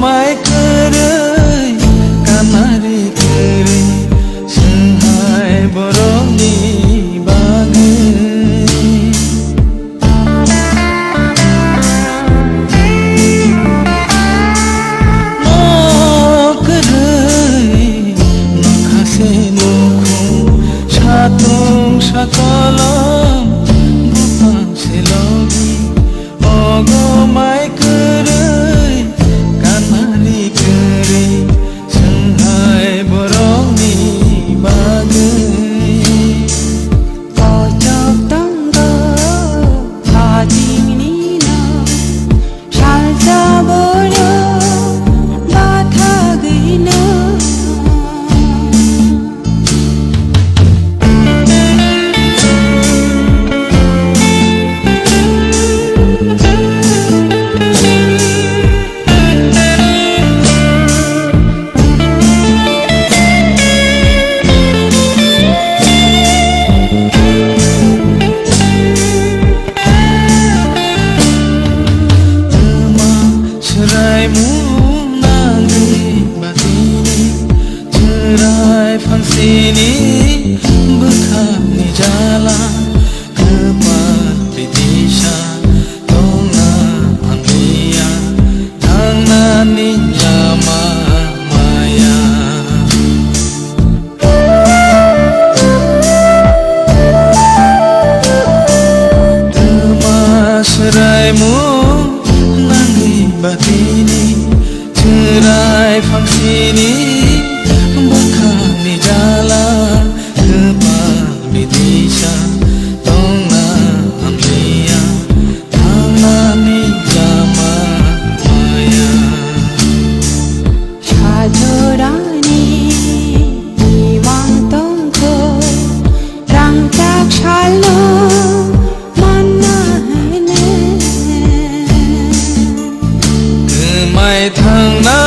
mai kerai kamari kerai senghai boroni bagai no kerai no khase no khung satung sakalam bupang selogi ogo mai kerai kamari kerai senghai boroni bagai pojok tangga hajing nina salsa boro batha gina sini bekami jalan kepat bidisa tonga ambia tangan nyama maya temas seraimu nangi batini cerai fang sini bekami jalan kepat bidisa tonga ambia tangan nyama maya sajorani imang tongko rangtak shalom manahene kemai thang na